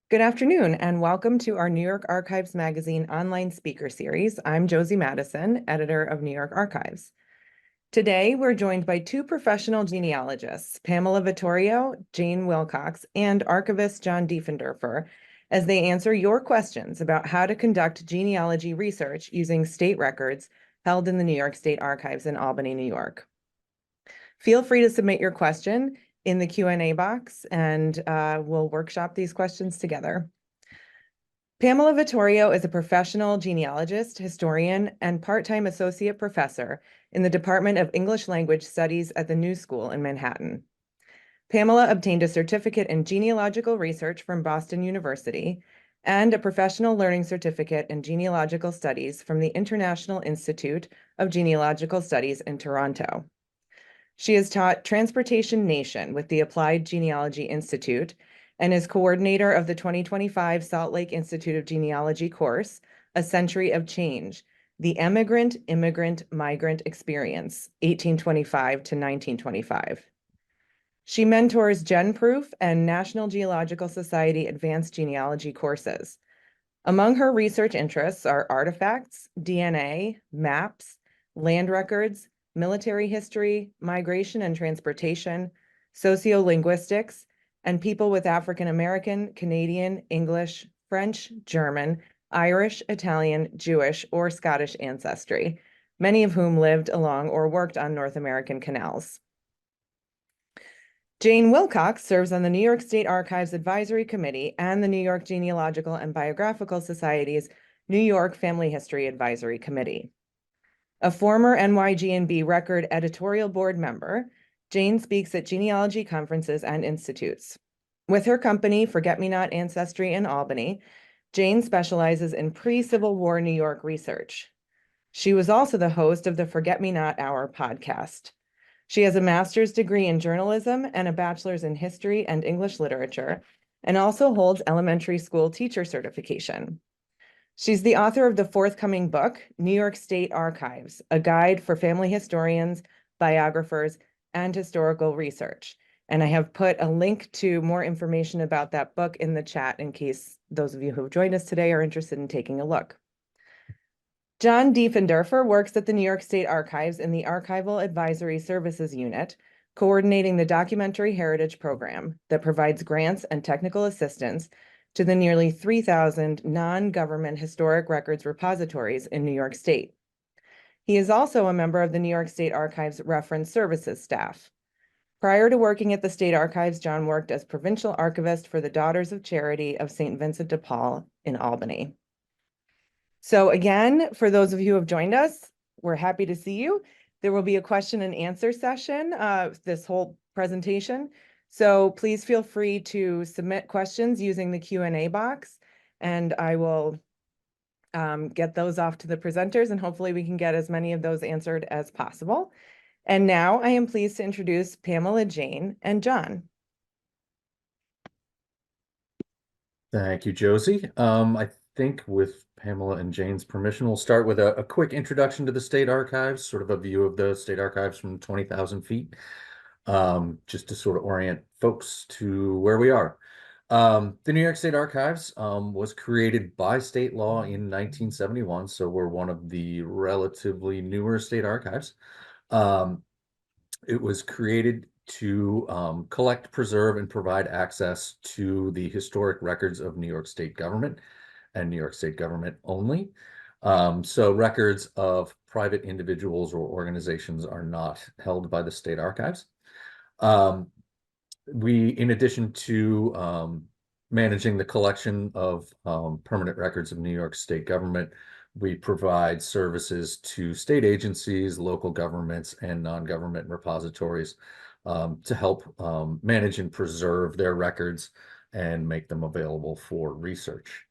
Good afternoon, and welcome to our New York Archives Magazine online speaker series. I'm Josie Madison, editor of New York Archives. Today, we're joined by two professional genealogists, Pamela Vittorio, Jane Wilcox, and archivist John Diefenderfer, as they answer your questions about how to conduct genealogy research using state records held in the New York State Archives in Albany, New York. Feel free to submit your question in the Q&A box, and we'll workshop these questions together. Pamela Vittorio is a professional genealogist, historian, and part-time associate professor in the Department of English Language Studies at the New School in Manhattan. Pamela obtained a certificate in genealogical research from Boston University and a professional learning certificate in genealogical studies from the International Institute of Genealogical Studies in Toronto. She has taught Transportation Nation with the Applied Genealogy Institute and is coordinator of the 2025 Salt Lake Institute of Genealogy course, A Century of Change, the Emigrant, Immigrant, Migrant Experience, 1825 to 1925. She mentors GenProof and National Geological Society Advanced Genealogy courses. Among her research interests are artifacts, DNA, maps, land records, military history, migration and transportation, sociolinguistics, and people with African American, Canadian, English, French, German, Irish, Italian, Jewish, or Scottish ancestry, many of whom lived along or worked on North American canals. Jane Wilcox serves on the New York State Archives Advisory Committee and the New York Genealogical and Biographical Society's New York Family History Advisory Committee. A former NYGNB Record editorial board member, Jane speaks at genealogy conferences and institutes. With her company, Forget-Me-Not Ancestry in Albany, Jane specializes in pre-Civil War New York research. She was also the host of the Forget-Me-Not Hour podcast. She has a master's degree in journalism and a bachelor's in history and English literature, and also holds elementary school teacher certification. She's the author of the forthcoming book, New York State Archives, a guide for family historians, biographers, and historical research. And I have put a link to more information about that book in the chat in case those of you who have joined us today are interested in taking a look. John Diefenderfer works at the New York State Archives in the Archival Advisory Services Unit, coordinating the Documentary Heritage Program that provides grants and technical assistance to the nearly 3,000 non-government historic records repositories in New York State. He is also a member of the New York State Archives Reference Services staff. Prior to working at the State Archives, John worked as provincial archivist for the Daughters of Charity of St. Vincent de Paul in Albany. So again, for those of you who have joined us, we're happy to see you. There will be a question and answer session this whole presentation. So please feel free to submit questions using the Q&A box, and I will get those off to the presenters, and hopefully we can get as many of those answered as possible. And now I am pleased to introduce Pamela, Jane, and John. Thank you, Josie. I think with Pamela and Jane's permission, we'll start with a quick introduction to the State Archives, sort of a view of the State Archives from 20,000 feet, just to sort of orient folks to where we are. The New York State Archives was created by state law in 1971, so we're one of the relatively newer state archives. It was created to collect, preserve, and provide access to the historic records of New York State government and New York State government only. So records of private individuals or organizations are not held by the State Archives. In addition to managing the collection of permanent records of New York State government, we provide services to state agencies, local governments, and non-government repositories to help manage and preserve their records and make them available for research.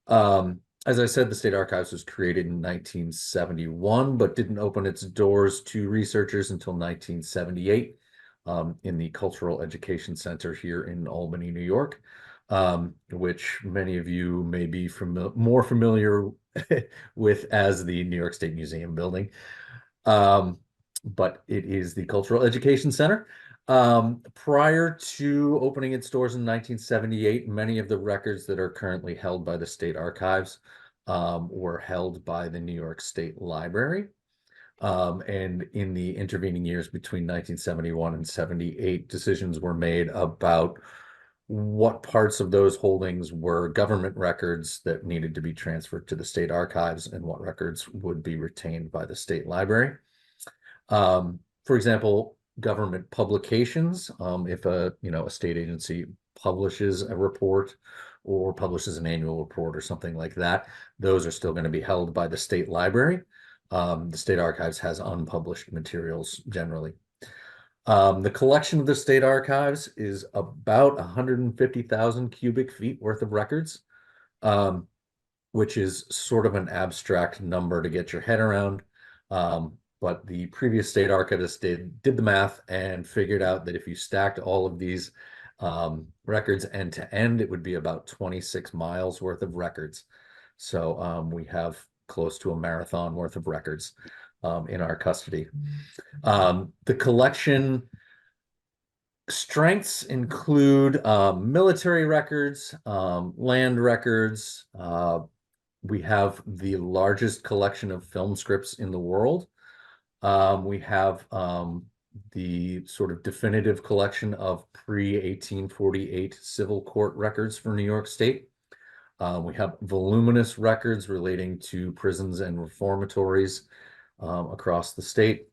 As I said, the State Archives was created in 1971, but didn't open its doors to researchers until 1978 in the Cultural Education Center here in Albany, New York, which many of you may be more familiar with as the New York State Museum building. But it is the Cultural Education Center. Prior to opening its doors in 1978, many of the records that are currently held by the state archives were held by the New York State Library. And in the intervening years between 1971 and 78, decisions were made about what parts of those holdings were government records that needed to be transferred to the state archives and what records would be retained by the state library. For example, government publications, if a state agency publishes a report or publishes an annual report or something like that, those are still going to be held by the state library. The state archives has unpublished materials generally. The collection of the state archives is about 150,000 cubic feet worth of records, which is sort of an abstract number to get your head around. But the previous state archivist did the math and figured out that if you stacked all of these records end to end, it would be about 26 miles worth of records. So we have close to a marathon worth of records in our custody. The collection strengths include military records, land records. We have the largest collection of film scripts in the world. We have the sort of definitive collection of pre-1848 civil court records for New York State. We have voluminous records relating to prisons and reformatories across the state.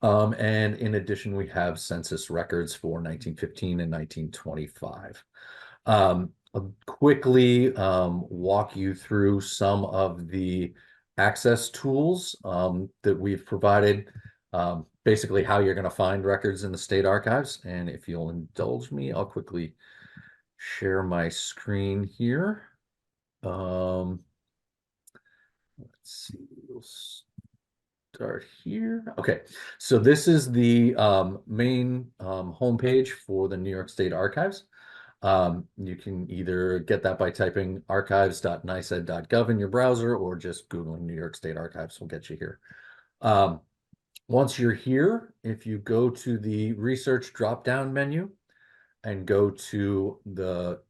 And in addition, we have census records for 1915 and 1925. I'll quickly walk you through some of the access tools that we've provided, basically how you're going to find records in the state archives. And if you'll indulge me, I'll quickly share my screen here. Let's see, we'll start here. Okay, so this is the main homepage for the New York State Archives. You can either get that by typing archives.niced.gov in your browser, or just Googling New York State Archives will get you here. Once you're here, if you go to the research drop-down menu and go to the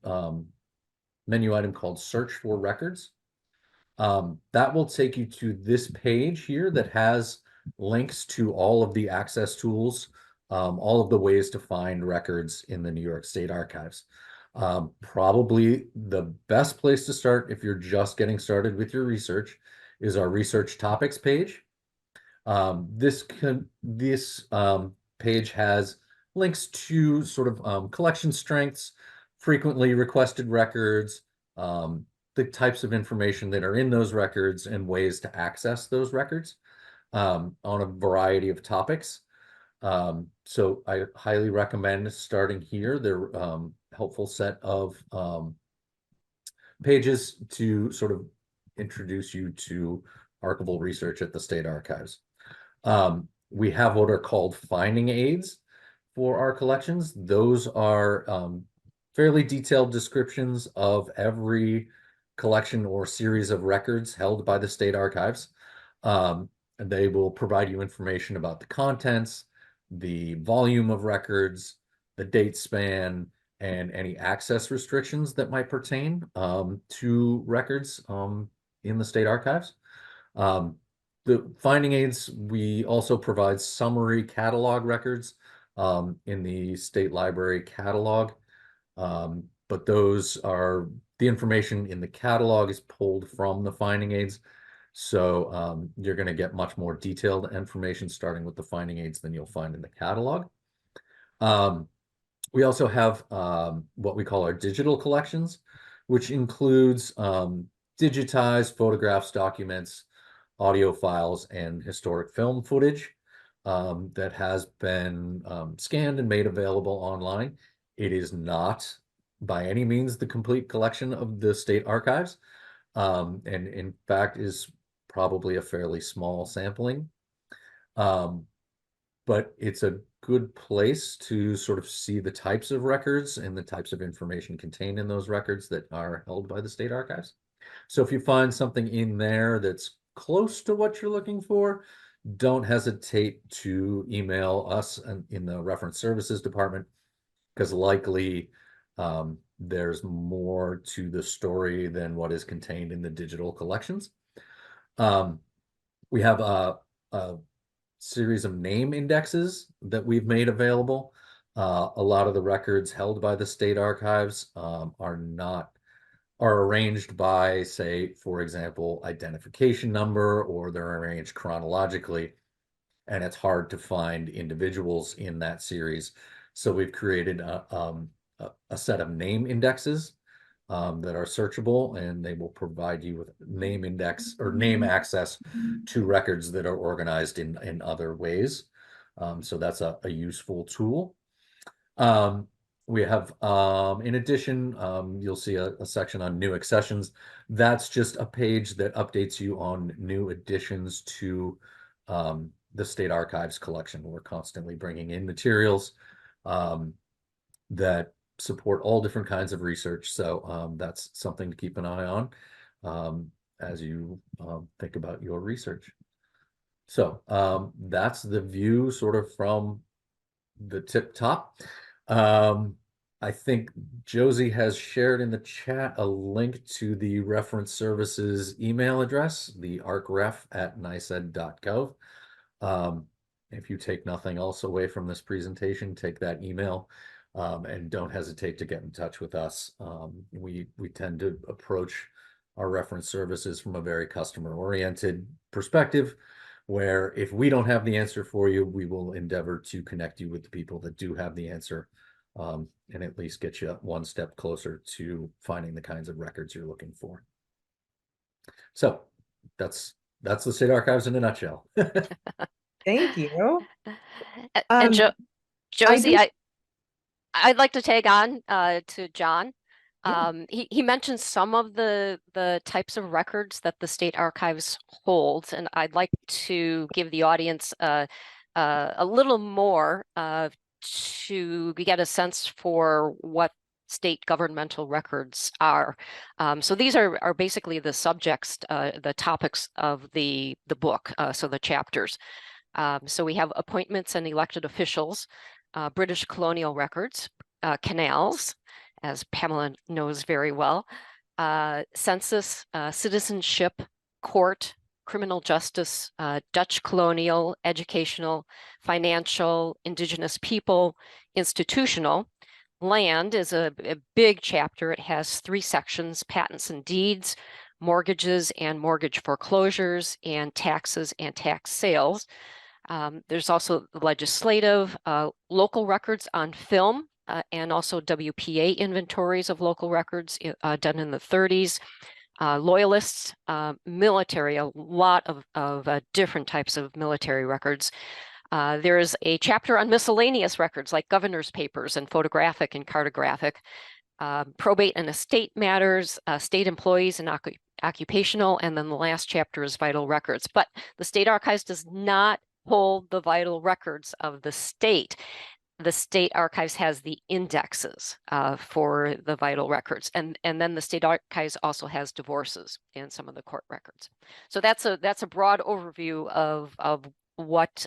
menu item called Search for Records, that will take you to this page here that has links to all of the access tools, all of the ways to find records in the New York State Archives. Probably the best place to start if you're just getting started with your research is our research topics page. This page has links to sort of collection strengths, frequently requested records, the types of information that are in those records, and ways to access those records on a variety of topics. So I highly recommend starting here. They're helpful set of pages to sort of introduce you to archival research at the state archives. We have what are called finding aids for our collections. Those are fairly detailed descriptions of every collection or series of records held by the state archives. And they will provide you information about the contents, the volume of records, the date span, and any access restrictions that might pertain to records in the state archives. The finding aids, we also provide summary catalog records in the state library catalog. But those are the information in the catalog is pulled from the finding aids. So you're going to get much more detailed information starting with the finding aids than you'll find in the catalog. We also have what we call our digital collections, which includes digitized photographs, documents, audio files, and historic film footage that has been scanned and made available online. It is not by any means the complete collection of the state archives, and in fact is probably a fairly small sampling. But it's a good place to sort of see the types of records and the types of information contained in those records that are held by the state archives. So if you find something in there that's close to what you're looking for, don't hesitate to email us in the reference services department, because likely there's more to the story than what is contained in the digital collections. We have a series of name indexes that we've made available. A lot of the records held by the state archives are arranged by, say, for example, identification number, or they're arranged chronologically, and it's hard to find individuals in that series. So we've created a set of name indexes that are searchable, and they will provide you with name index or name access to records that are organized in other ways. So that's a useful tool. We have, in addition, you'll see a section on new accessions. That's just a page that updates you on new additions to the State Archives collection. We're constantly bringing in materials that support all different kinds of research. So that's something to keep an eye on as you think about your research. So that's the view sort of from the tip top. I think Josie has shared in the chat a link to the reference services email address, the arcref@niced.gov. If you take nothing else away from this presentation, take that email and don't hesitate to get in touch with us. We tend to approach our reference services from a very customer-oriented perspective, where if we don't have the answer for you, we will endeavor to connect you with the people that do have the answer, and at least get you one step closer to finding the kinds of records you're looking for. So that's the State Archives in a nutshell. Thank you. And Josie, I I'd like to tag on to John. Yeah. He mentioned some of the types of records that the State Archives holds, and I'd like to give the audience a little more to get a sense for what state governmental records are. So these are basically the subjects, the topics of the book, so the chapters. So we have appointments and elected officials, British colonial records, canals, as Pamela knows very well, census, citizenship, court, criminal justice, Dutch colonial, educational, financial, indigenous people, institutional. Land is a big chapter. It has 3 sections: patents and deeds, mortgages and mortgage foreclosures, and taxes and tax sales. There's also legislative, local records on film, and also WPA inventories of local records done in the 30s. Loyalists, military, a lot of different types of military records. There's a chapter on miscellaneous records like governor's papers and photographic and cartographic. Probate and estate matters, state employees and occupational, and then the last chapter is vital records. But the State Archives does not hold the vital records of the state. The State Archives has the indexes for the vital records, and then the State Archives also has divorces and some of the court records. So that's a broad overview of what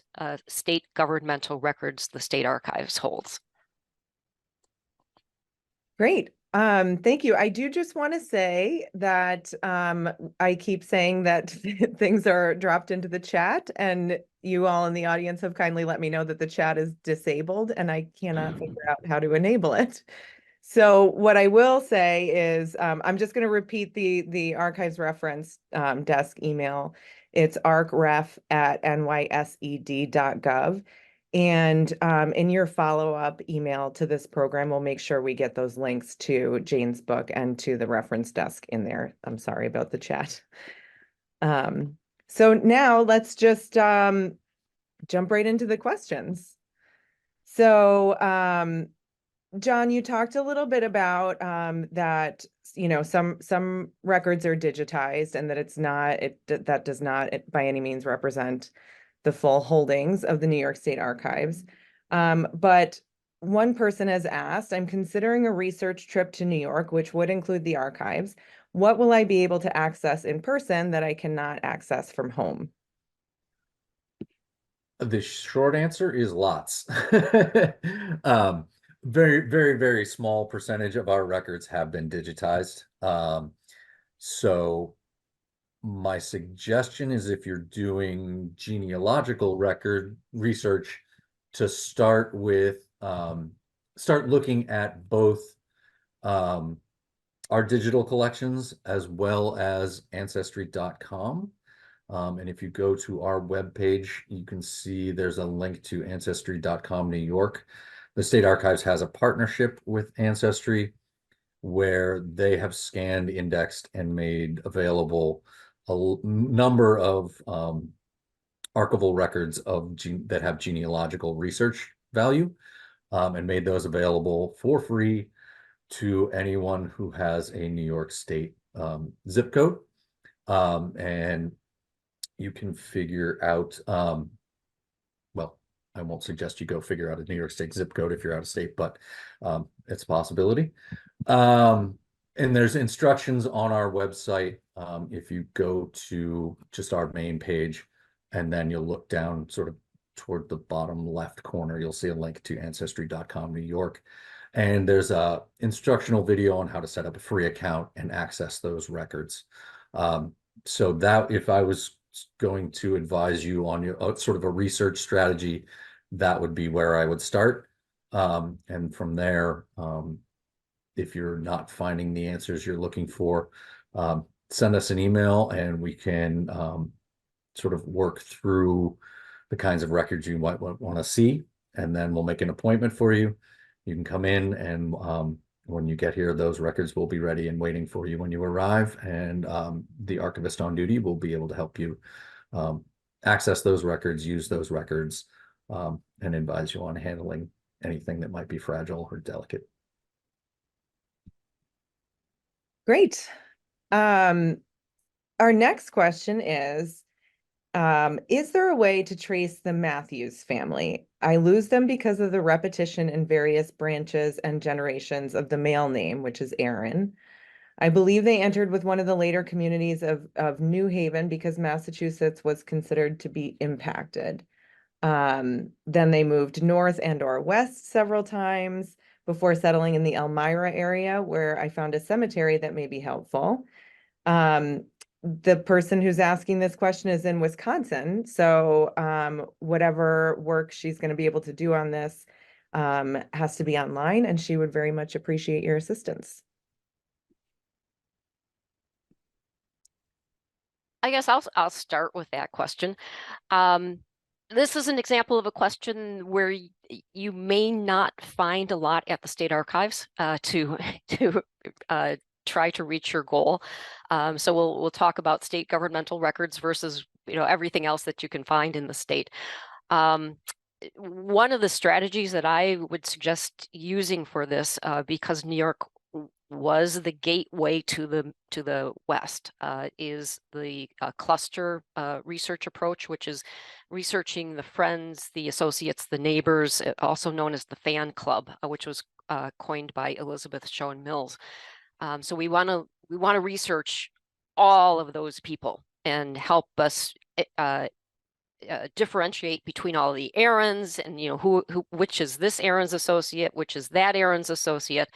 state governmental records the State Archives holds. Great. Thank you. I do just want to say that I keep saying that things are dropped into the chat, and you all in the audience have kindly let me know that the chat is disabled and I cannot figure out how to enable it. So what I will say is I'm just going to repeat the archives reference desk email. It's arcref@nysed.gov. And in your follow-up email to this program, we'll make sure we get those links to Jane's book and to the reference desk in there. I'm sorry about the chat. So now let's just jump right into the questions. So John, you talked a little bit about that, you know, some records are digitized and that that does not by any means represent the full holdings of the New York State Archives. But one person has asked, I'm considering a research trip to New York, which would include the archives. What will I be able to access in person that I cannot access from home? The short answer is lots. Very, very, very small percentage of our records have been digitized. So my suggestion is if you're doing genealogical record research, to start with, start looking at both our digital collections as well as ancestry.com. And if you go to our webpage, you can see there's a link to ancestry.com New York. The State Archives has a partnership with Ancestry where they have scanned, indexed, and made available a number of archival records that have genealogical research value, and made those available for free to anyone who has a New York State zip code. And you can figure out, well, I won't suggest you go figure out a New York State zip code if you're out of state, but it's a possibility. And there's instructions on our website. If you go to just our main page, and then you'll look down sort of toward the bottom left corner, you'll see a link to ancestry.com New York. And there's a instructional video on how to set up a free account and access those records. So that, if I was going to advise you on your sort of a research strategy, that would be where I would start. And from there, if you're not finding the answers you're looking for, send us an email and we can sort of work through the kinds of records you might want to see, and then we'll make an appointment for you. You can come in, and when you get here, those records will be ready and waiting for you when you arrive, and the archivist on duty will be able to help you access those records, use those records, and advise you on handling anything that might be fragile or delicate. Great. Our next question is there a way to trace the Matthews family? I lose them because of the repetition in various branches and generations of the male name, which is Aaron. I believe they entered with one of the later communities of New Haven because Massachusetts was considered to be impacted. Then they moved north and or west several times before settling in the Elmira area, where I found a cemetery that may be helpful. The person who's asking this question is in Wisconsin, so whatever work she's going to be able to do on this has to be online, and she would very much appreciate your assistance. I guess I'll start with that question. This is an example of a question where you may not find a lot at the State Archives to try to reach your goal. So we'll talk about state governmental records versus everything else that you can find in the state. One of the strategies that I would suggest using for this, because New York was the gateway to the West, is the cluster research approach, which is researching the friends, the associates, the neighbors, also known as the fan club, which was coined by Elizabeth Shown Mills. So we want to research all of those people and help us differentiate between all the Aarons, and which is this Aaron's associate, which is that Aaron's associate.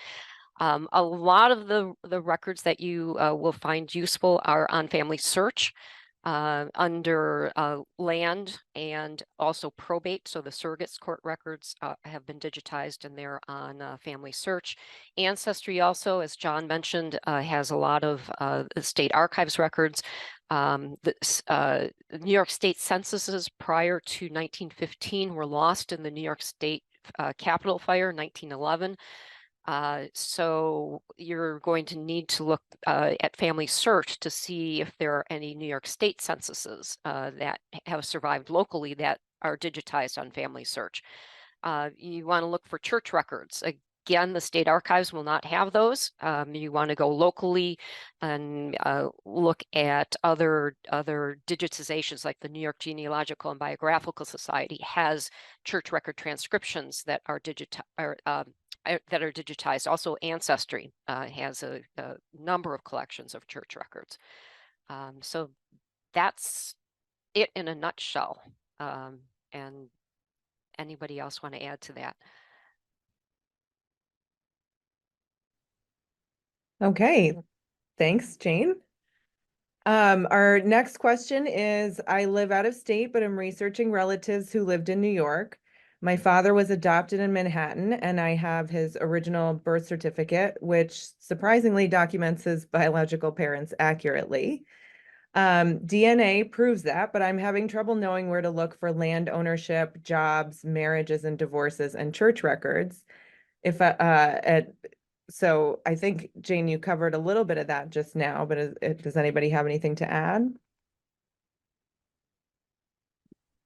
A lot of the records that you will find useful are on Family Search under land and also probate. So the surrogates court records have been digitized, and they're on Family Search. Ancestry also, as John mentioned, has a lot of the State Archives records. The New York State censuses prior to 1915 were lost in the New York State Capitol fire in 1911. So you're going to need to look at Family Search to see if there are any New York State censuses that have survived locally that are digitized on Family Search. You want to look for church records. Again, the State Archives will not have those. You want to go locally and look at other digitizations, like the New York Genealogical and Biographical Society has church record transcriptions that are digitized. Also, Ancestry has a number of collections of church records. So that's it in a nutshell. and anybody else want to add to that? Okay, thanks, Jane. Our next question is, I live out of state, but I'm researching relatives who lived in New York. My father was adopted in Manhattan, and I have his original birth certificate, which surprisingly documents his biological parents accurately. DNA proves that, but I'm having trouble knowing where to look for land ownership, jobs, marriages and divorces, and church records. So I think, Jane, you covered a little bit of that just now, but does anybody have anything to add?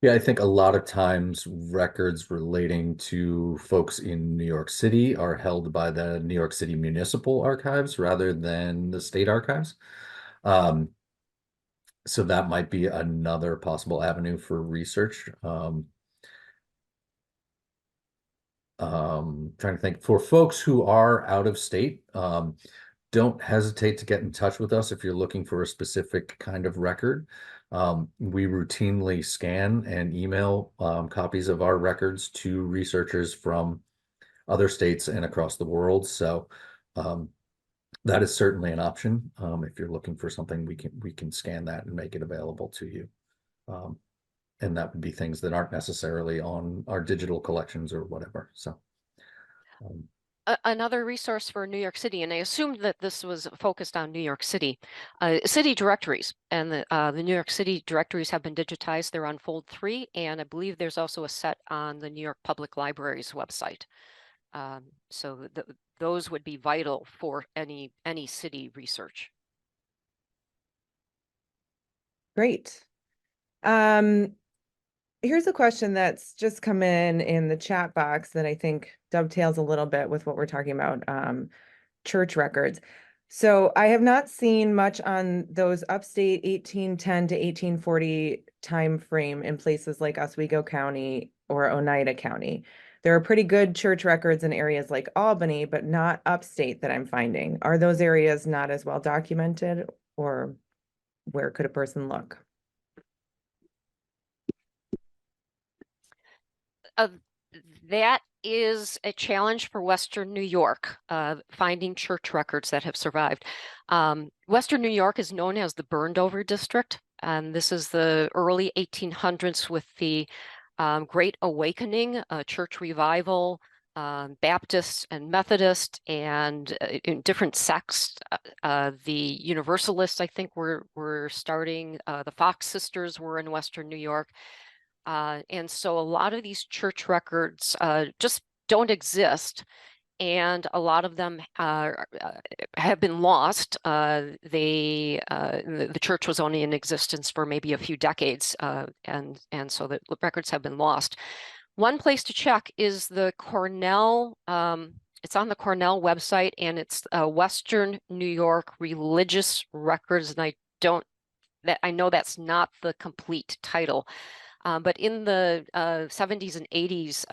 Yeah, I think a lot of times records relating to folks in New York City are held by the New York City Municipal Archives rather than the state archives. Um, so that might be another possible avenue for research. Trying to think for folks who are out of state, don't hesitate to get in touch with us if you're looking for a specific kind of record. We routinely scan and email copies of our records to researchers from other states and across the world. So that is certainly an option. If you're looking for something, we can scan that and make it available to you. And that would be things that aren't necessarily on our digital collections or whatever. So another resource for New York City, and I assumed that this was focused on New York City, city directories, and the New York City directories have been digitized. They're on Fold 3, and I believe there's also a set on the New York Public Library's website. So those would be vital for any city research. Great. Here's a question that's just come in the chat box that I think dovetails a little bit with what we're talking about, church records. So I have not seen much on those upstate 1810 to 1840 time frame in places like Oswego County or Oneida County. There are pretty good church records in areas like Albany, but not upstate that I'm finding. Are those areas not as well documented, or where could a person look? That is a challenge for Western New York, finding church records that have survived. Western New York is known as the burned over district, and this is the early 1800s with the Great Awakening, church revival, Baptist and Methodist, and in different sects. The Universalists, I think, were starting. The Fox sisters were in Western New York. And so a lot of these church records just don't exist, and a lot of them have been lost. The church was only in existence for maybe a few decades, and so the records have been lost. One place to check is the Cornell. It's on the Cornell website, and it's Western New York Religious Records, and I know that's not the complete title. But in the 70s and 80s,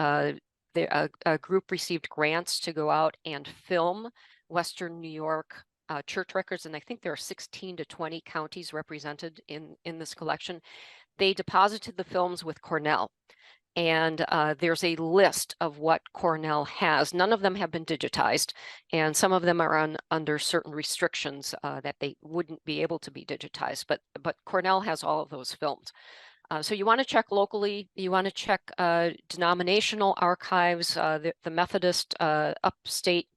a group received grants to go out and film Western New York church records, and I think there are 16 to 20 counties represented in this collection. They deposited the films with Cornell, and there's a list of what Cornell has. None of them have been digitized, and some of them are under certain restrictions that they wouldn't be able to be digitized, but Cornell has all of those films. So you want to check locally. You want to check denominational archives. The Methodist Upstate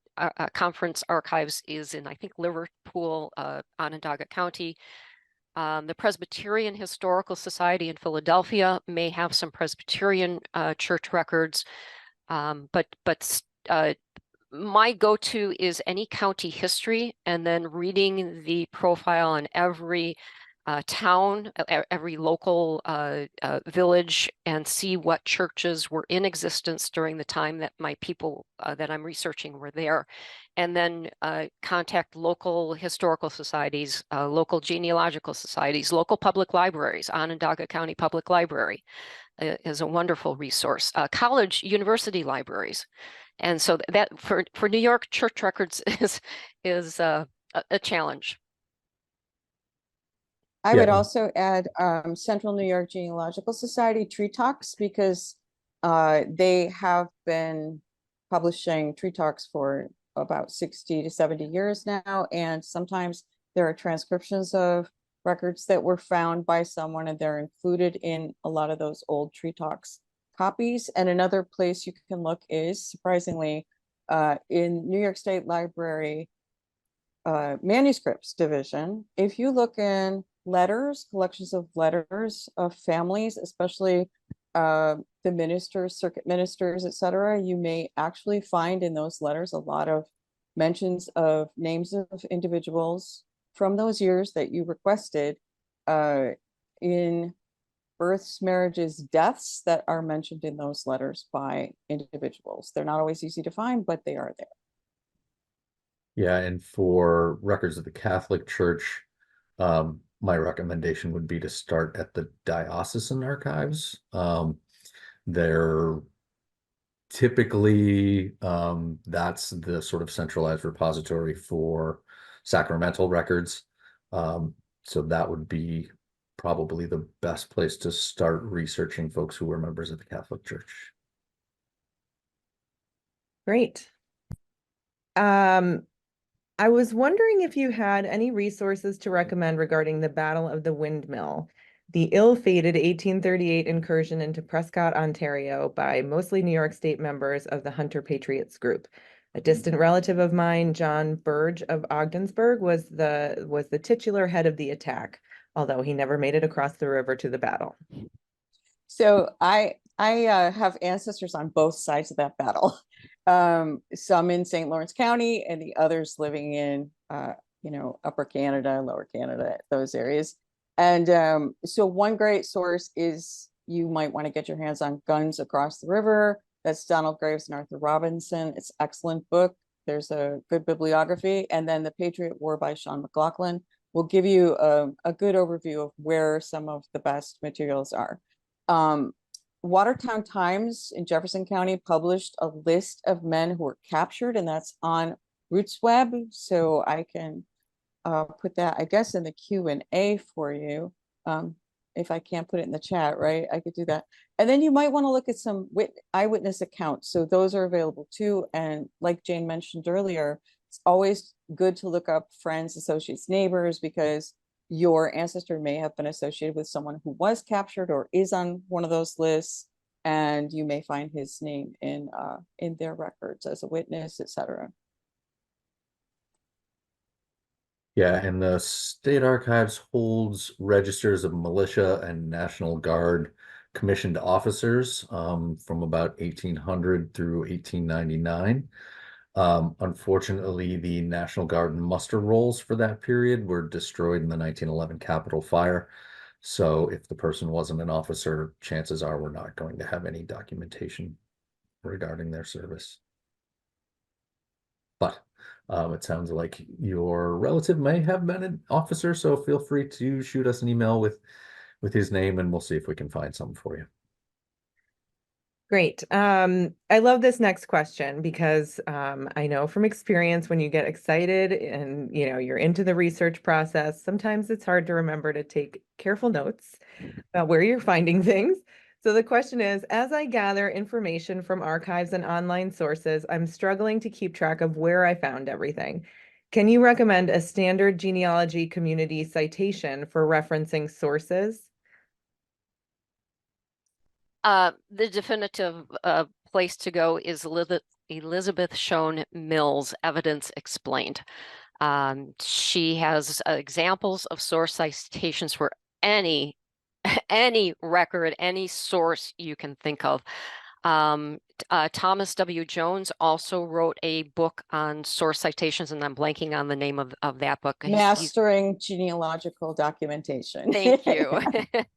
Conference Archives is in, I think, Liverpool, Onondaga County. The Presbyterian Historical Society in Philadelphia may have some Presbyterian church records, but my go-to is any county history, and then reading the profile on every town, every local village, and see what churches were in existence during the time that my people that I'm researching were there. And then contact local historical societies, local genealogical societies, local public libraries. Onondaga County Public Library is a wonderful resource. College, university libraries. And so that for New York, church records is a challenge. I Yeah. would also add Central New York Genealogical Society Tree Talks, because they have been publishing Tree Talks for about 60 to 70 years now. And sometimes there are transcriptions of records that were found by someone, and they're included in a lot of those old Tree Talks copies. And another place you can look is, surprisingly, in New York State Library manuscripts division. If you look in letters, collections of letters of families, especially the ministers, circuit ministers, etc., you may actually find in those letters a lot of mentions of names of individuals from those years that you requested in births, marriages, deaths that are mentioned in those letters by individuals. They're not always easy to find, but they are there. Yeah, and for records of the Catholic Church, my recommendation would be to start at the diocesan archives. They're typically that's the sort of centralized repository for sacramental records. So that would be probably the best place to start researching folks who were members of the Catholic Church. Great. I was wondering if you had any resources to recommend regarding the Battle of the Windmill, the ill-fated 1838 incursion into Prescott, Ontario by mostly New York State members of the Hunter Patriots group. A distant relative of mine, John Burge of Ogdensburg, was the titular head of the attack, although he never made it across the river to the battle. So I have ancestors on both sides of that battle. Some in St. Lawrence County and the others living in, Upper Canada, Lower Canada, those areas. And so one great source is, you might want to get your hands on Guns Across the River. That's Donald Graves and Arthur Robinson. It's an excellent book. There's a good bibliography. And then The Patriot War by Sean McLaughlin will give you a good overview of where some of the best materials are. Watertown Times in Jefferson County published a list of men who were captured, and that's on RootsWeb. So I can put that, I guess, in the Q&A for you. If I can't put it in the chat, right? I could do that. And then you might want to look at some eyewitness accounts. So those are available too. And like Jane mentioned earlier, it's always good to look up friends, associates, neighbors, because your ancestor may have been associated with someone who was captured or is on one of those lists, and you may find his name in their records as a witness, etc. Yeah, and the state archives holds registers of militia and National Guard commissioned officers from about 1800 through 1899. Unfortunately, the National Guard muster rolls for that period were destroyed in the 1911 Capitol fire. So if the person wasn't an officer, chances are we're not going to have any documentation regarding their service. But it sounds like your relative may have been an officer, so feel free to shoot us an email with his name, and we'll see if we can find something for you. Great. I love this next question because I know from experience when you get excited and you're into the research process, sometimes it's hard to remember to take careful notes about where you're finding things. So the question is, as I gather information from archives and online sources, I'm struggling to keep track of where I found everything. Can you recommend a standard genealogy community citation for referencing sources? The definitive place to go is Elizabeth Schoen Mills, Evidence Explained. She has examples of source citations for any record, any source you can think of. Thomas W. Jones also wrote a book on source citations, and I'm blanking on the name of that book. Mastering Genealogical Documentation. Thank you.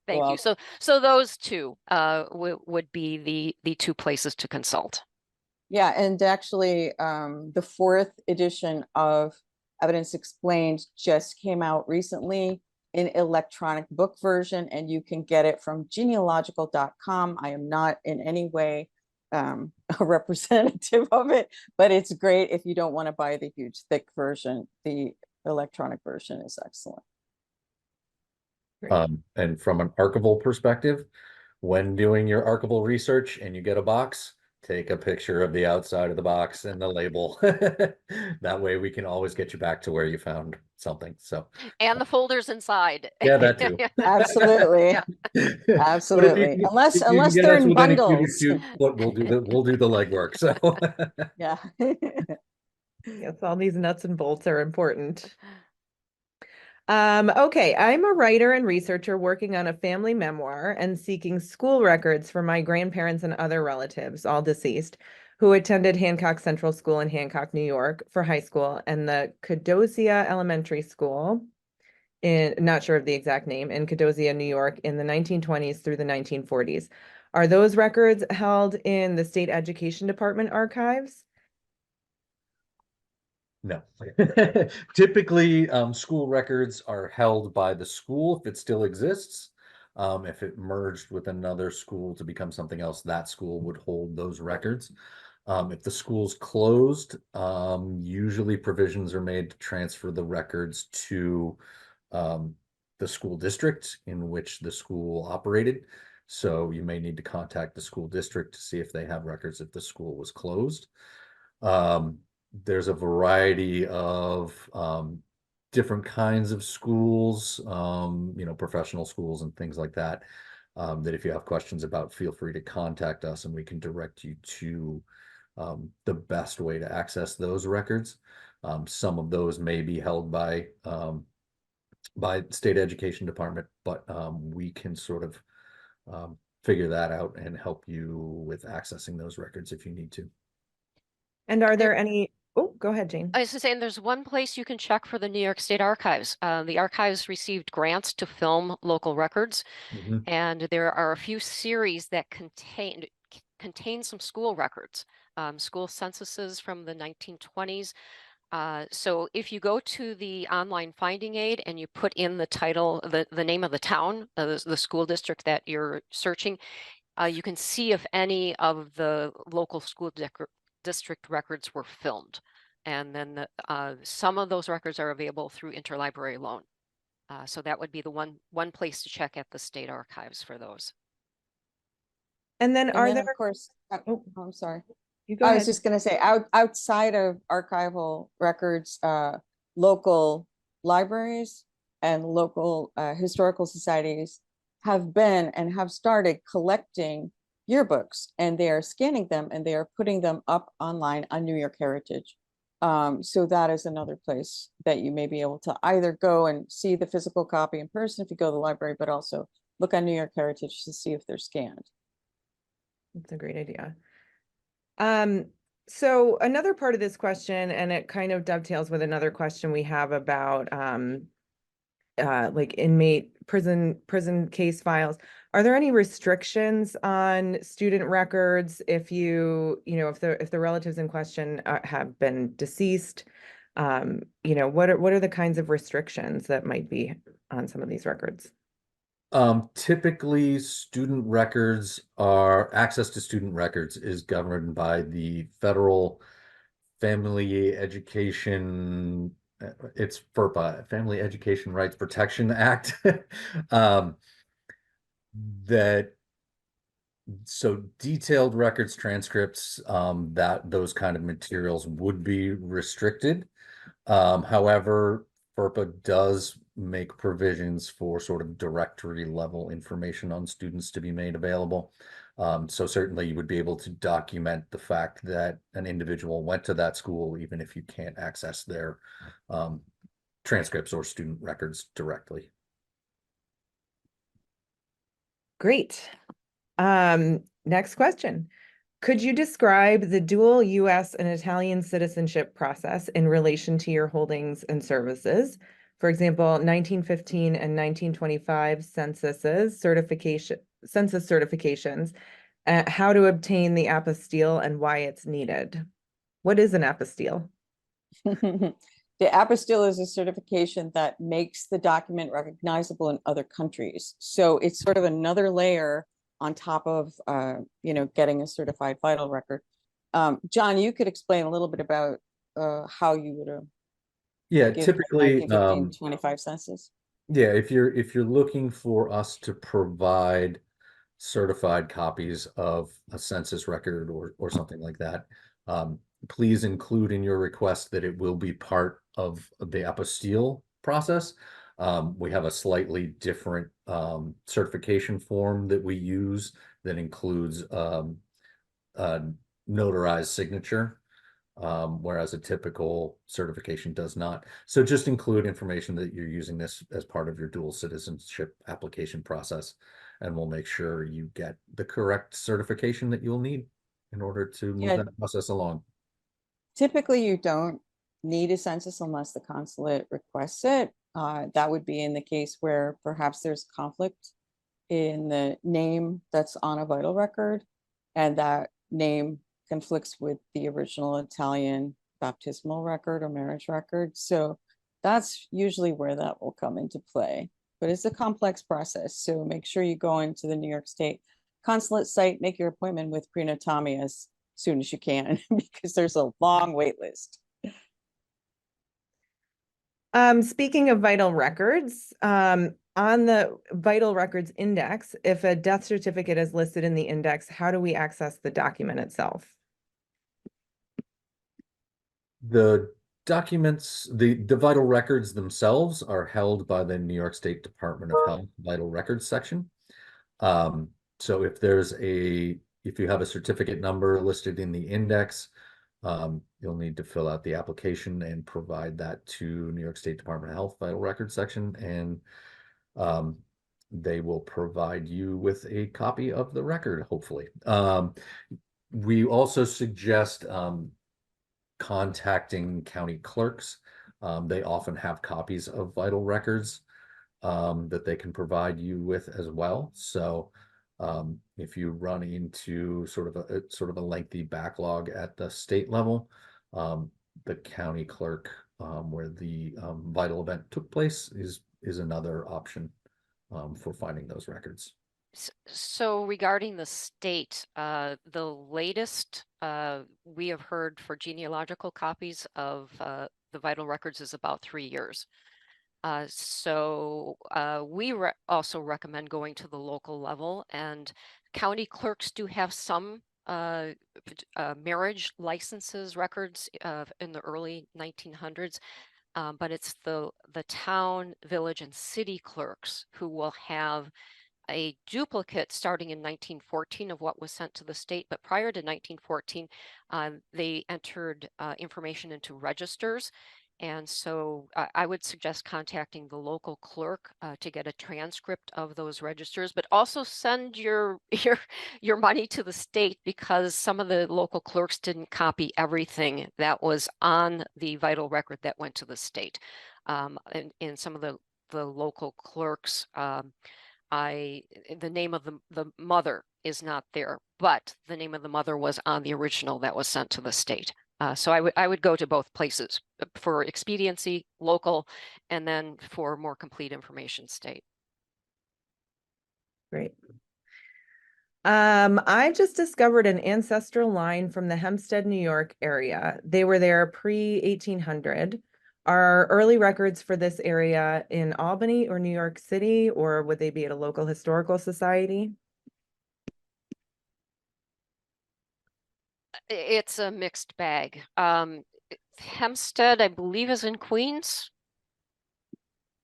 Thank you. So those two would be the two places to consult. Yeah, and actually the 4th edition of Evidence Explained just came out recently in electronic book version, and you can get it from genealogical.com. I am not in any way a representative of it, but it's great if you don't want to buy the huge thick version. The electronic version is excellent. Great. And from an archival perspective, when doing your archival research and you get a box, take a picture of the outside of the box and the label. That way we can always get you back to where you found something. So, And the folders inside. yeah, that too. Absolutely. Yeah. But Absolutely. if you can Unless get they're us in with any cutie bundles. cute, but we'll do the legwork. So Yeah. Yes, all these nuts and bolts are important. Okay, I'm a writer and researcher working on a family memoir and seeking school records for my grandparents and other relatives, all deceased, who attended Hancock Central School in Hancock, New York for high school and the Cadosia Elementary School in, not sure of the exact name, in Cadosia, New York in the 1920s through the 1940s. Are those records held in the State Education Department archives? no. Typically, school records are held by the school if it still exists. If it merged with another school to become something else, that school would hold those records. If the school's closed, usually provisions are made to transfer the records to the school district in which the school operated. So you may need to contact the school district to see if they have records if the school was closed. There's a variety of different kinds of schools, professional schools and things like that, that if you have questions about, feel free to contact us and we can direct you to the best way to access those records. Some of those may be held by state education department, but we can sort of figure that out and help you with accessing those records if you need to. And are there any, oh, go ahead, Jane. I was just saying, there's one place you can check for the New York State Archives. The archives received grants to film local records, and there are a few series that contain some school records, school censuses from the 1920s. So if you go to the online finding aid and you put in the title, the name of the town, the school district that you're searching, you can see if any of the local school district records were filmed. And then some of those records are available through interlibrary loan. So that would be the one place to check at the state archives for those. And then And are then, there, of course, oh, I'm sorry. you go I ahead. was just going to say, outside of archival records, local libraries and local historical societies have been and have started collecting yearbooks, and they are scanning them and they are putting them up online on New York Heritage. So that is another place that you may be able to either go and see the physical copy in person if you go to the library, but also look on New York Heritage to see if they're scanned. That's a great idea. So another part of this question, and it kind of dovetails with another question we have about like inmate prison case files. Are there any restrictions on student records if if the relatives in question have been deceased? What are the kinds of restrictions that might be on some of these records? Typically access to student records is governed by the federal Family Education, it's FERPA, Family Education Rights Protection Act. So detailed records, transcripts, those kind of materials would be restricted. However, FERPA does make provisions for sort of directory level information on students to be made available. So certainly you would be able to document the fact that an individual went to that school, even if you can't access their transcripts or student records directly. Great. Next question. Could you describe the dual US and Italian citizenship process in relation to your holdings and services? For example, 1915 and 1925 census certifications, how to obtain the apostille and why it's needed. What is an apostille? The apostille is a certification that makes the document recognizable in other countries. So it's sort of another layer on top of, getting a certified vital record. John, you could explain a little bit about how you would Yeah, give typically, 1915-25 census. Yeah, if you're looking for us to provide certified copies of a census record or something like that, please include in your request that it will be part of the apostille process. We have a slightly different certification form that we use that includes a notarized signature, whereas a typical certification does not. So just include information that you're using this as part of your dual citizenship application process, and we'll make sure you get the correct certification that you'll need in order to move Yeah. that process along. Typically, you don't need a census unless the consulate requests it. That would be in the case where perhaps there's conflict in the name that's on a vital record, and that name conflicts with the original Italian baptismal record or marriage record. So that's usually where that will come into play. But it's a complex process. So make sure you go into the New York State consulate site, make your appointment with Prenotomy as soon as you can, because there's a long wait list. Speaking of vital records, on the vital records index, if a death certificate is listed in the index, how do we access the document itself? The documents, the vital records themselves are held by the New York State Department of Health Vital Records section. So if you have a certificate number listed in the index, you'll need to fill out the application and provide that to New York State Department of Health Vital Records section, and they will provide you with a copy of the record, hopefully. We also suggest contacting county clerks. They often have copies of vital records that they can provide you with as well. So if you run into sort of a lengthy backlog at the state level, the county clerk where the vital event took place is another option for finding those records. So regarding the state, the latest we have heard for genealogical copies of the vital records is about 3 years. So we also recommend going to the local level, and county clerks do have some marriage licenses records in the early 1900s, but it's the town, village, and city clerks who will have a duplicate starting in 1914 of what was sent to the state. But prior to 1914, they entered information into registers. And so I would suggest contacting the local clerk to get a transcript of those registers, but also send your money to the state, because some of the local clerks didn't copy everything that was on the vital record that went to the state. And some of the local clerks, the name of the mother is not there, but the name of the mother was on the original that was sent to the state. So I would go to both places for expediency, local, and then for more complete information, state. Great. I just discovered an ancestral line from the Hempstead, New York area. They were there pre-1800. Are early records for this area in Albany or New York City, or would they be at a local historical society? It's a mixed bag. Hempstead, I believe, is in Queens.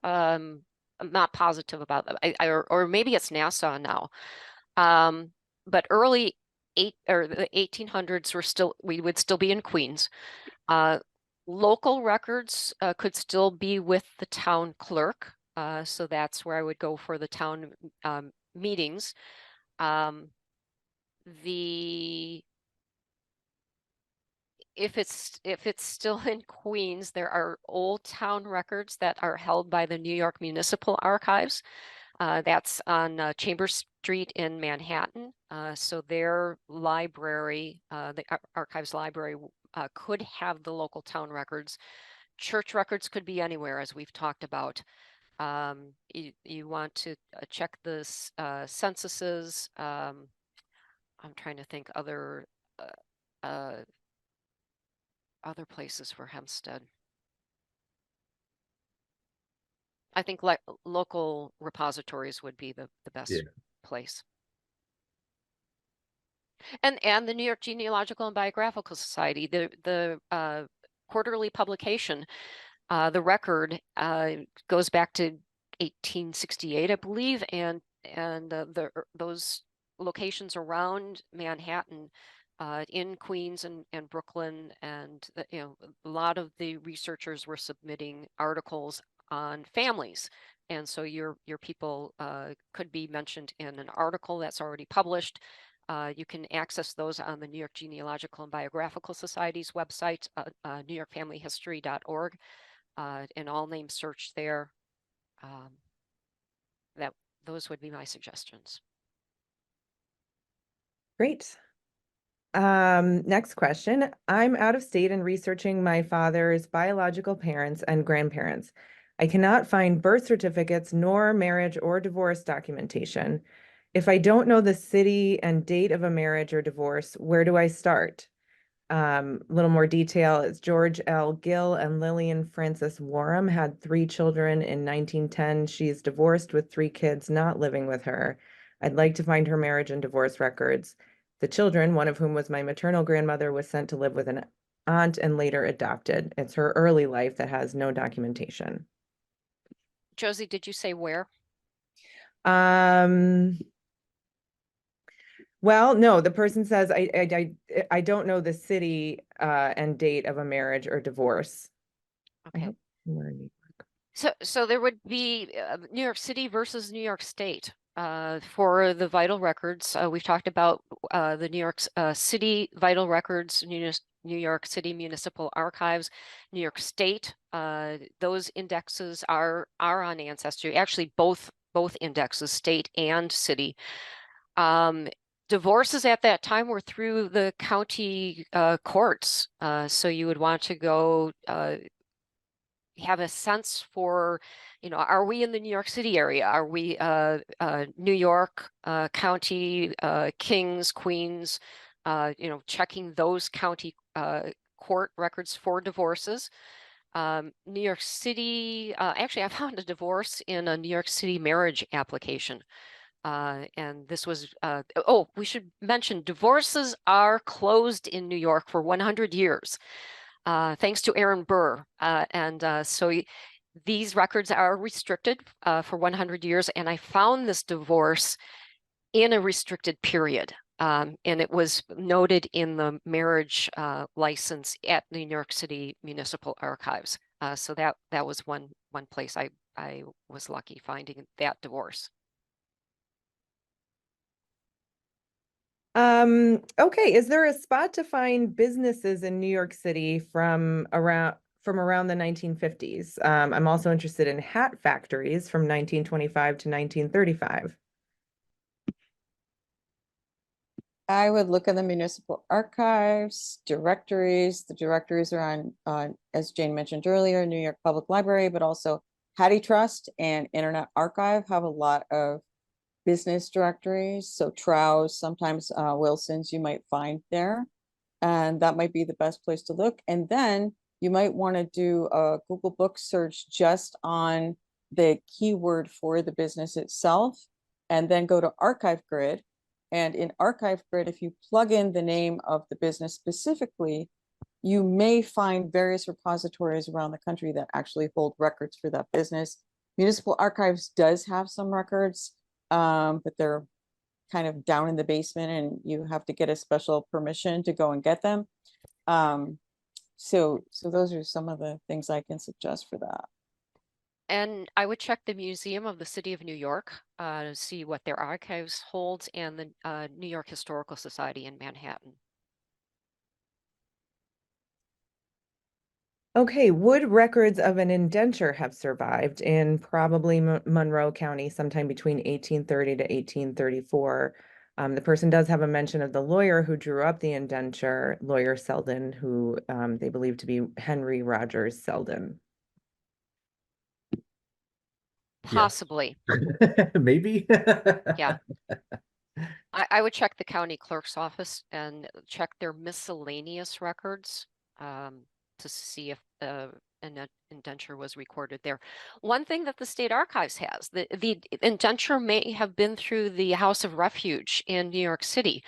I'm not positive about that. Or maybe it's Nassau now. But early the 1800s we would still be in Queens. Local records could still be with the town clerk. So that's where I would go for the town meetings. If it's still in Queens, there are old town records that are held by the New York Municipal Archives. That's on Chambers Street in Manhattan. So their library, the Archives Library, could have the local town records. Church records could be anywhere, as we've talked about. You want to check the censuses. I'm trying to think other places for Hempstead. I think like local repositories would be the best Yeah. place. And the New York Genealogical and Biographical Society, the quarterly publication, the record goes back to 1868, I believe, and those locations around Manhattan, in Queens and Brooklyn, and you know, a lot of the researchers were submitting articles on families, and so your people could be mentioned in an article that's already published. You can access those on the New York Genealogical and Biographical Society's website, newyorkfamilyhistory.org, and all names search there. Those would be my suggestions. Great. Next question. I'm out of state and researching my father's biological parents and grandparents. I cannot find birth certificates nor marriage or divorce documentation. If I don't know the city and date of a marriage or divorce, where do I start? A little more detail is George L. Gill and Lillian Frances Warham had 3 children in 1910. She's divorced with 3 kids not living with her. I'd like to find her marriage and divorce records. The children, one of whom was my maternal grandmother, was sent to live with an aunt and later adopted. It's her early life that has no documentation. Josie, did you say where? Well, no, the person says, I don't know the city and date of a marriage or divorce. Okay. We're in New So there would be New York City versus New York State for the vital records. We've talked about the New York City vital records, New York City Municipal Archives, New York State. Those indexes are on Ancestry. Actually, both indexes, state and city. Divorces at that time were through the county courts. So you would want to go have a sense for, you know, are we in the New York City area? Are we New York County, Kings, Queens, you know, checking those county court records for divorces. New York City, actually, I found a divorce in a New York City marriage application. And this was, oh, we should mention divorces are closed in New York for 100 years. Thanks to Aaron Burr. So these records are restricted for 100 years. And I found this divorce in a restricted period. And it was noted in the marriage license at the New York City Municipal Archives. So that was one place I was lucky finding that divorce. Okay, is there a spot to find businesses in New York City from around the 1950s? I'm also interested in hat factories from 1925 to 1935. I would look in the municipal archives, directories. The directories are on, as Jane mentioned earlier, New York Public Library, but also Hattie Trust and Internet Archive have a lot of business directories. So Trow's, sometimes Wilson's you might find there. And that might be the best place to look. And then you might want to do a Google book search just on the keyword for the business itself, and then go to Archive Grid. And in Archive Grid, if you plug in the name of the business specifically, you may find various repositories around the country that actually hold records for that business. Municipal Archives does have some records, but they're kind of down in the basement and you have to get a special permission to go and get them. So those are some of the things I can suggest for that. And I would check the Museum of the City of New York to see what their archives holds, and the New York Historical Society in Manhattan. Okay, would records of an indenture have survived in probably Monroe County sometime between 1830 to 1834? The person does have a mention of the lawyer who drew up the indenture, lawyer Selden, who they believe to be Henry Rogers Selden. Possibly. Maybe. Yeah. I would check the county clerk's office and check their miscellaneous records to to see if an indenture was recorded there. One thing that the state archives has, the indenture may have been through the House of Refuge in New York City,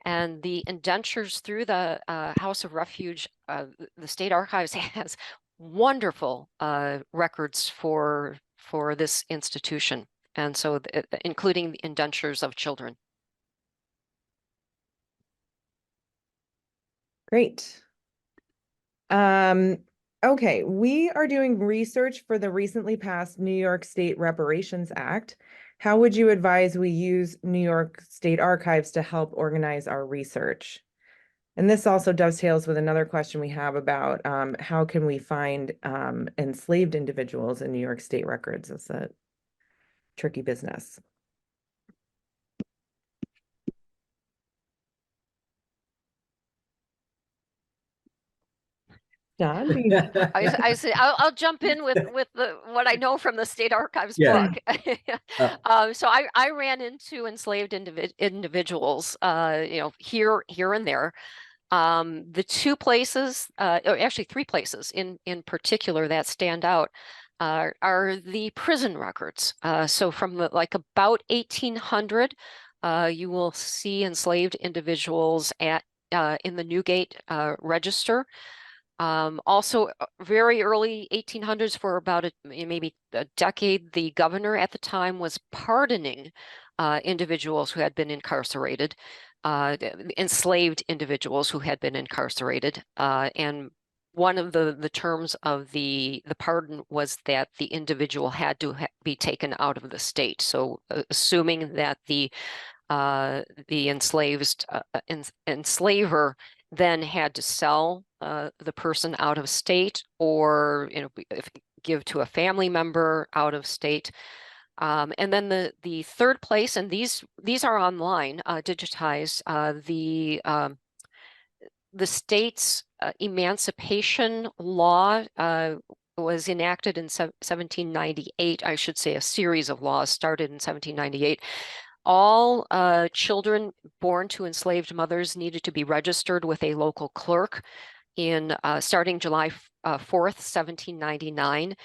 and the indentures through the House of Refuge, the state archives has wonderful records for this institution, and so including the indentures of children. Great. Okay, we are doing research for the recently passed New York State Reparations Act. How would you advise we use New York State Archives to help organize our research? And this also dovetails with another question we have about how can we find enslaved individuals in New York State records? It's a tricky business. John, do you- I say I'll jump in with what I know from the State Archives Yeah. book. So I ran into enslaved individuals, here and there. The two places, or actually three places in particular that stand out are the prison records. So from about 1800, you will see enslaved individuals in the Newgate Register. Also very early 1800s, for about maybe a decade, the governor at the time was pardoning individuals who had been incarcerated, enslaved individuals who had been incarcerated. And one of the terms of the pardon was that the individual had to be taken out of the state. So assuming that the enslaver then had to sell the person out of state, or give to a family member out of state. And then the third place, and these are online, digitized, the state's emancipation law was enacted in 1798. I should say a series of laws started in 1798. All children born to enslaved mothers needed to be registered with a local clerk in starting July 4th, 1799.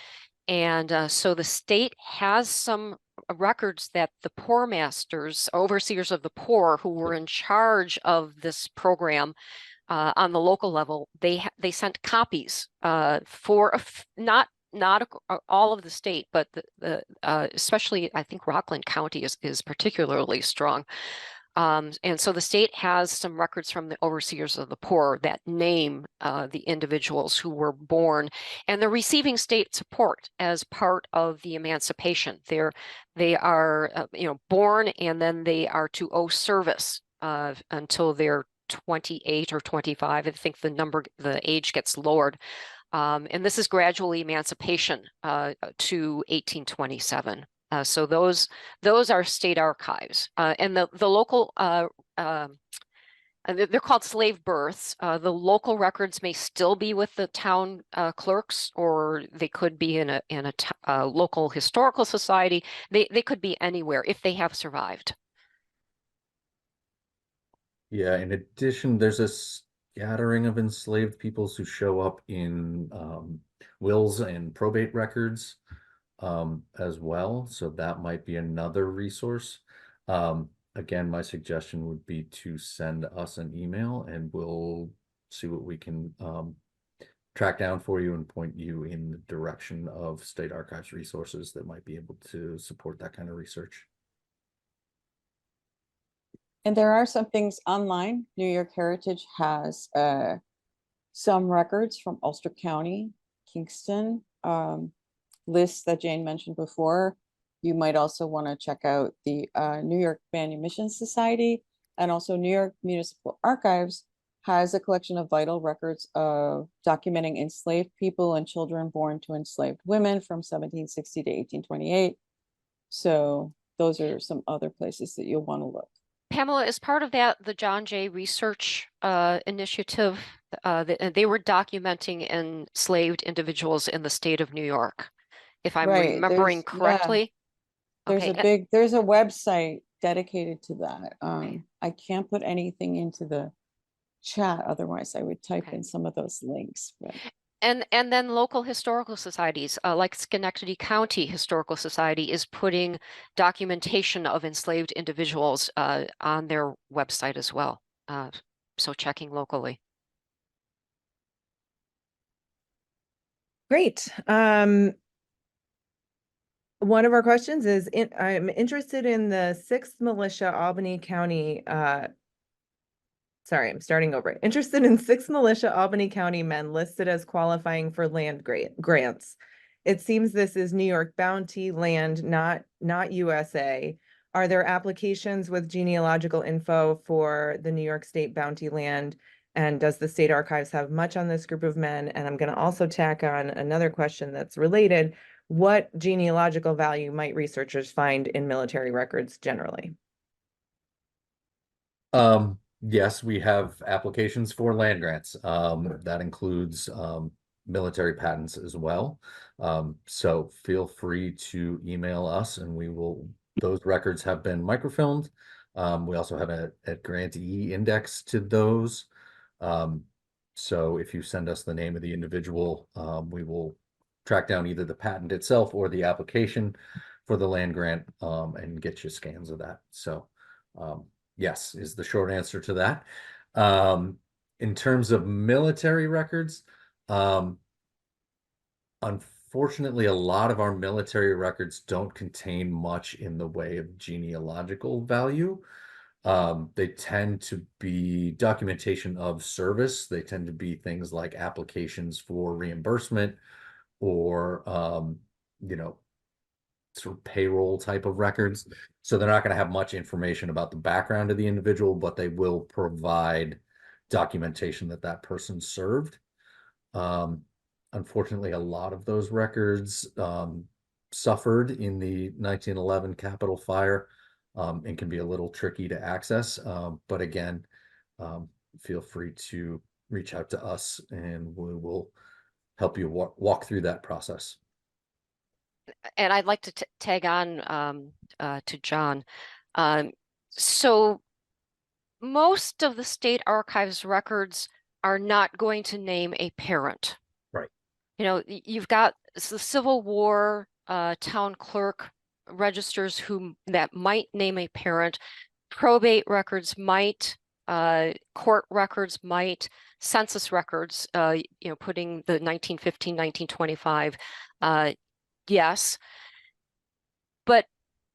And so the state has some records that the poor masters, overseers of the poor, who were in charge of this program on the local level, they sent copies for not all of the state, but especially I think Rockland County is particularly strong. And so the state has some records from the overseers of the poor that name the individuals who were born, and they're receiving state support as part of the emancipation. They are born, and then they are to owe service until they're 28 or 25. I think the age gets lowered. And this is gradual emancipation to 1827. So those are state archives, and the local they're called slave births. The local records may still be with the town clerks, or they could be in a local historical society. They could be anywhere if they have survived. Yeah, in addition, there's a scattering of enslaved peoples who show up in wills and probate records as well. So that might be another resource. Again, my suggestion would be to send us an email, and we'll see what we can track down for you and point you in the direction of state archives resources that might be able to support that kind of research. And there are some things online. New York Heritage has some records from Ulster County, Kingston, lists that Jane mentioned before. You might also want to check out the New York Manumission Society, and also New York Municipal Archives has a collection of vital records of documenting enslaved people and children born to enslaved women from 1760 to 1828. So those are some other places that you'll want to look. Pamela, as part of that, the John Jay Research Initiative, they were documenting enslaved individuals in the state of New York, if I'm remembering correctly. Yeah. There's a website dedicated to that. I can't put anything into the chat, otherwise I would type in some of those links. But. And then local historical societies, like Schenectady County Historical Society, is putting documentation of enslaved individuals on their website as well. So checking locally. Great. One of our questions is, I'm interested in the 6th Militia Albany County, sorry, I'm starting over. Interested in 6 Militia Albany County men listed as qualifying for land grants. It seems this is New York Bounty land, not USA. Are there applications with genealogical info for the New York State Bounty land? And does the State Archives have much on this group of men? And I'm going to also tack on another question that's related. What genealogical value might researchers find in military records generally? Yes, we have applications for land grants. That includes military patents as well. So feel free to email us and those records have been microfilmed. We also have a grantee index to those. So if you send us the name of the individual, we will track down either the patent itself or the application for the land grant and get you scans of that. So yes, is the short answer to that. In terms of military records, unfortunately, a lot of our military records don't contain much in the way of genealogical value. They tend to be documentation of service. They tend to be things like applications for reimbursement or, sort of payroll type of records. So they're not going to have much information about the background of the individual, but they will provide documentation that that person served. Unfortunately, a lot of those records suffered in the 1911 Capitol fire and can be a little tricky to access. But again, feel free to reach out to us and we will help you walk through that process. And I'd like to tag on to John. So most of the State Archives records are not going to name a parent. Right. You know, you've got the Civil War town clerk registers that might name a parent. Probate records might, court records might, census records, putting the 1915, 1925, yes. But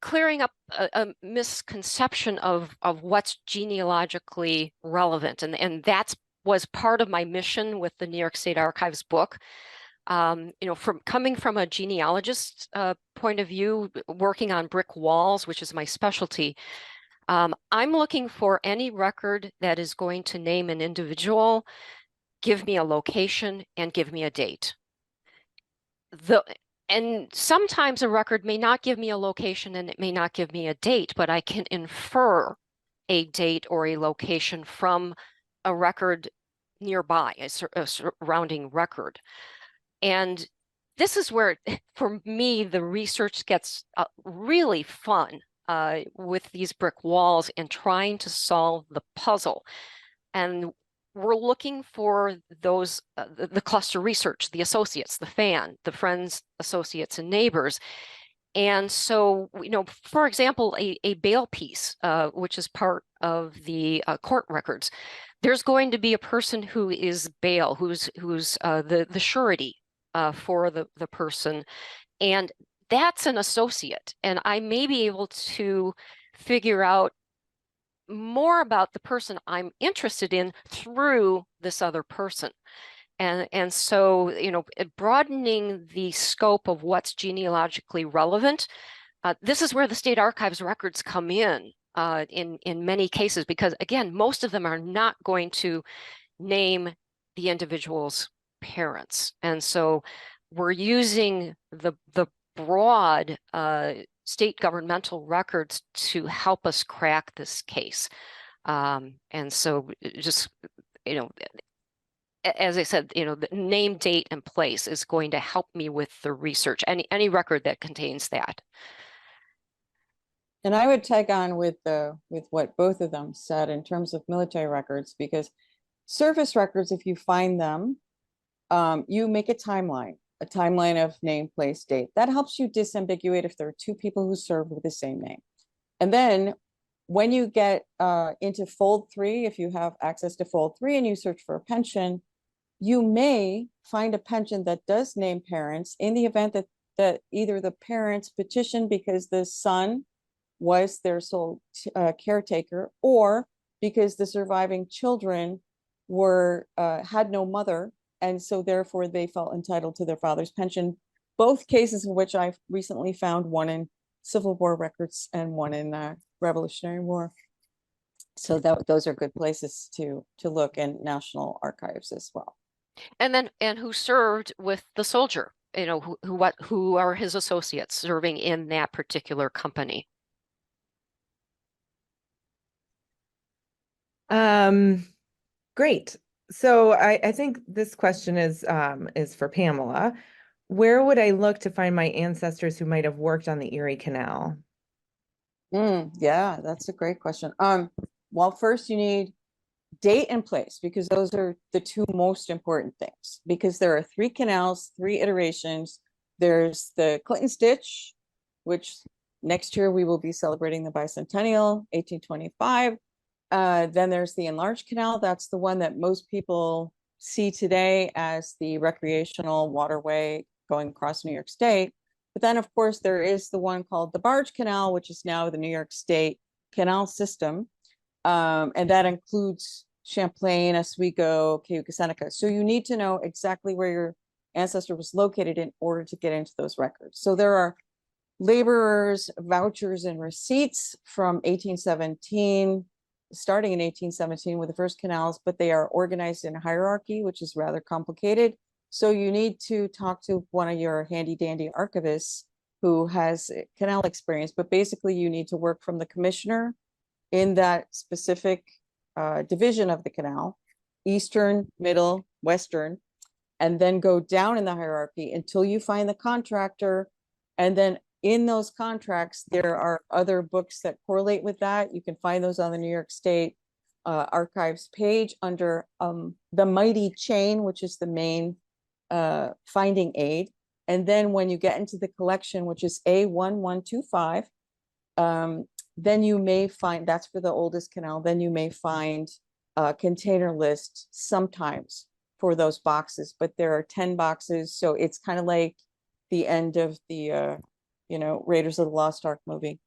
clearing up a misconception of what's genealogically relevant, and that's was part of my mission with the New York State Archives book. From coming from a genealogist point of view, working on brick walls, which is my specialty, I'm looking for any record that is going to name an individual, give me a location, and give me a date. And sometimes a record may not give me a location and it may not give me a date, but I can infer a date or a location from a record nearby, a surrounding record. And this is where, for me, the research gets really fun with these brick walls and trying to solve the puzzle. And we're looking for those, the cluster research, the associates, the FAN, the friends, associates, and neighbors. And so, for example, a bail piece, which is part of the court records, there's going to be a person who is bail, who's the surety for the person. And that's an associate. And I may be able to figure out more about the person I'm interested in through this other person. And so, broadening the scope of what's genealogically relevant, this is where the State Archives records come in many cases, because again, most of them are not going to name the individual's parents. And so we're using the broad state governmental records to help us crack this case. And so just, as I said, the name, date, and place is going to help me with the research, any record that contains that. And I would tag on with what both of them said in terms of military records, because service records, if you find them, you make a timeline of name, place, date. That helps you disambiguate if there are two people who serve with the same name. And then when you get into fold 3, if you have access to fold 3 and you search for a pension, you may find a pension that does name parents in the event that either the parents petitioned because the son was their sole caretaker, or because the surviving children were had no mother, and so therefore they felt entitled to their father's pension. Both cases in which I've recently found, one in Civil War records and one in Revolutionary War. So those are good places to look, and National Archives as well. And who served with the soldier, you know, who are his associates serving in that particular company. Great. So I think this question is for Pamela. Where would I look to find my ancestors who might have worked on the Erie Canal? Yeah, that's a great question. Well, first you need date and place, because those are the two most important things, because there are 3 canals, 3 iterations. There's the Clinton's Ditch, which next year we will be celebrating the bicentennial, 1825. Then there's the Enlarged Canal. That's the one that most people see today as the recreational waterway going across New York State. But then, of course, there is the one called the Barge Canal, which is now the New York State Canal System. And that includes Champlain, Oswego, Cayuga, Seneca. So you need to know exactly where your ancestor was located in order to get into those records. So there are laborers, vouchers, and receipts from 1817, starting in 1817 with the first canals, but they are organized in a hierarchy, which is rather complicated. So you need to talk to one of your handy dandy archivists who has canal experience, but basically you need to work from the commissioner in that specific division of the canal, eastern, middle, western, and then go down in the hierarchy until you find the contractor. And then in those contracts, there are other books that correlate with that. You can find those on the New York State Archives page under the Mighty Chain, which is the main finding aid. And then when you get into the collection, which is A1125, then you may find, that's for the oldest canal, then you may find a container list sometimes for those boxes, but there are 10 boxes. So it's kind of like the end of the, Raiders of the Lost Ark movie,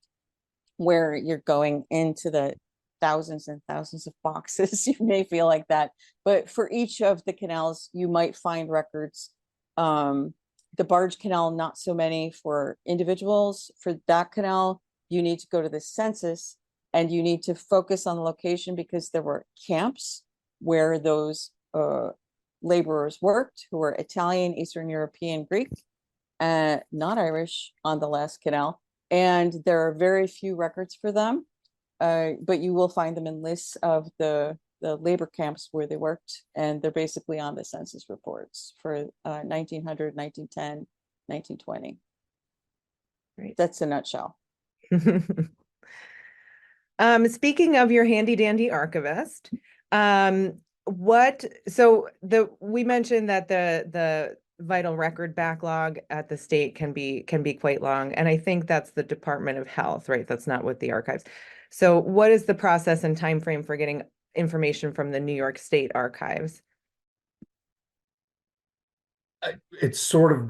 where you're going into the thousands and thousands of boxes. You may feel like that, but for each of the canals, you might find records. The Barge Canal, not so many for individuals. For that canal, you need to go to the census and you need to focus on the location, because there were camps where those laborers worked who were Italian, Eastern European, Greek, not Irish on the last canal. And there are very few records for them, but you will find them in lists of the labor camps where they worked. And they're basically on the census reports for 1900, 1910, 1920. Great. That's a nutshell. Speaking of your handy dandy archivist, we mentioned that the vital record backlog at the state can be quite long, and I think that's the Department of Health, right? That's not with the archives. So what is the process and time frame for getting information from the New York State Archives? It's sort of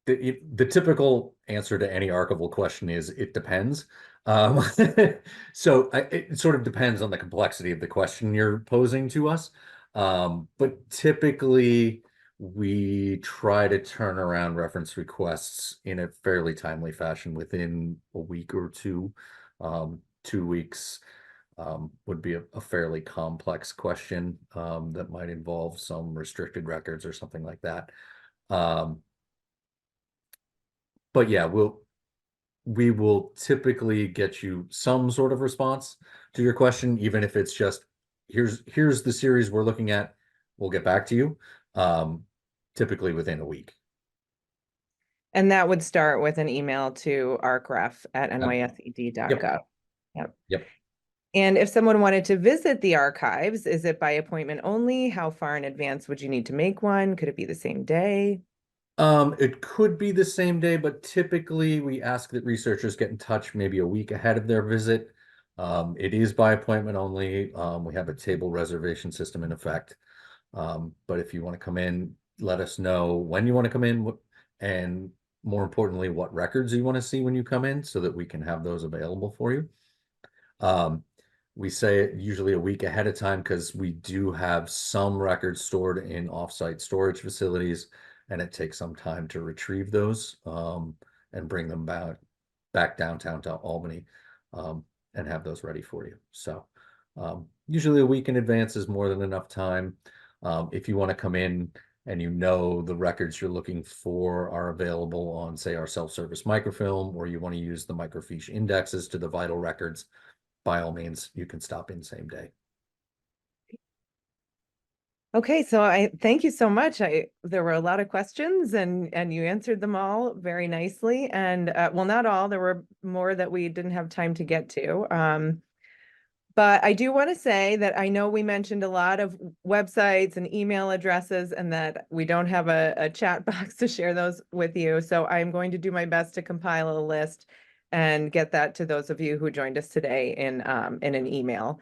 the typical answer to any archival question is it depends. So it sort of depends on the complexity of the question you're posing to us. But typically we try to turn around reference requests in a fairly timely fashion within a week or two. 2 weeks would be a fairly complex question that might involve some restricted records or something like that. But yeah, we will typically get you some sort of response to your question, even if it's just here's the series we're looking at. We'll get back to you, typically within a week. And that would start with an email to arcref@nysed.gov. Yep. And if someone wanted to visit the archives, is it by appointment only? How far in advance would you need to make one? Could it be the same day? It could be the same day, but typically we ask that researchers get in touch maybe a week ahead of their visit. It is by appointment only. We have a table reservation system in effect. But if you want to come in, let us know when you want to come in, and more importantly, what records you want to see when you come in so that we can have those available for you. We say it usually a week ahead of time because we do have some records stored in offsite storage facilities, and it takes some time to retrieve those and bring them back downtown to Albany and have those ready for you. So usually a week in advance is more than enough time. If you want to come in and you know the records you're looking for are available on, say, our self-service microfilm, or you want to use the microfiche indexes to the vital records, by all means, you can stop in same day. Okay, so I thank you so much. There were a lot of questions and you answered them all very nicely. And well, not all, there were more that we didn't have time to get to. But I do want to say that I know we mentioned a lot of websites and email addresses and that we don't have a chat box to share those with you. So I'm going to do my best to compile a list and get that to those of you who joined us today in an email.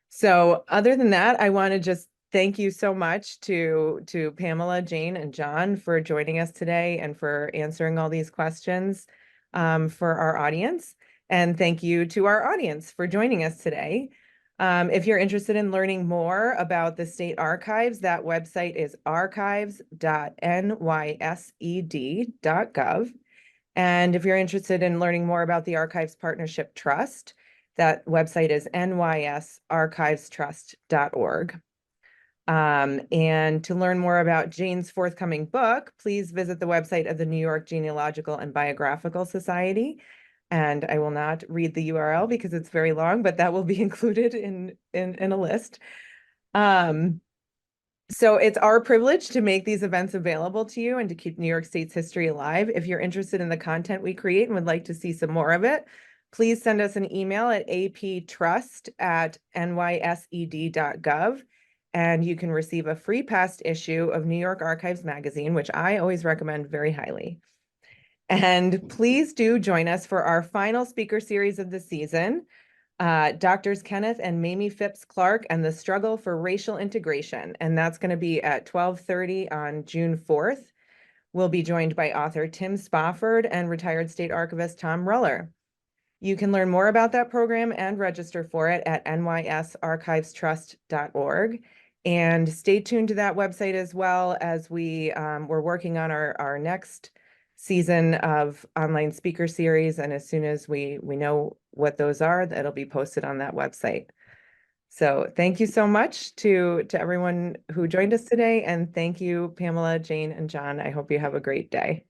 So other than that, I want to just thank you so much to Pamela, Jane, and John for joining us today and for answering all these questions for our audience. And thank you to our audience for joining us today. If you're interested in learning more about the state archives, that website is archives.nysed.gov. And if you're interested in learning more about the Archives Partnership Trust, that website is nysarchivestrust.org. And to learn more about Jane's forthcoming book, please visit the website of the New York Genealogical and Biographical Society. And I will not read the URL because it's very long, but that will be included in a list. So it's our privilege to make these events available to you and to keep New York State's history alive. If you're interested in the content we create and would like to see some more of it, please send us an email at aptrust@nysed.gov. And you can receive a free past issue of New York Archives magazine, which I always recommend very highly. And please do join us for our final speaker series of the season, Doctors Kenneth and Mamie Phipps Clark and the Struggle for Racial Integration. And that's going to be at 12:30 on June 4th. We'll be joined by author Tim Spofford and retired state archivist Tom Ruller. You can learn more about that program and register for it at nysarchivestrust.org. And stay tuned to that website as well, as we're working on our next season of online speaker series. And as soon as we know what those are, that'll be posted on that website. So thank you so much to everyone who joined us today. And thank you, Pamela, Jane, and John. I hope you have a great day.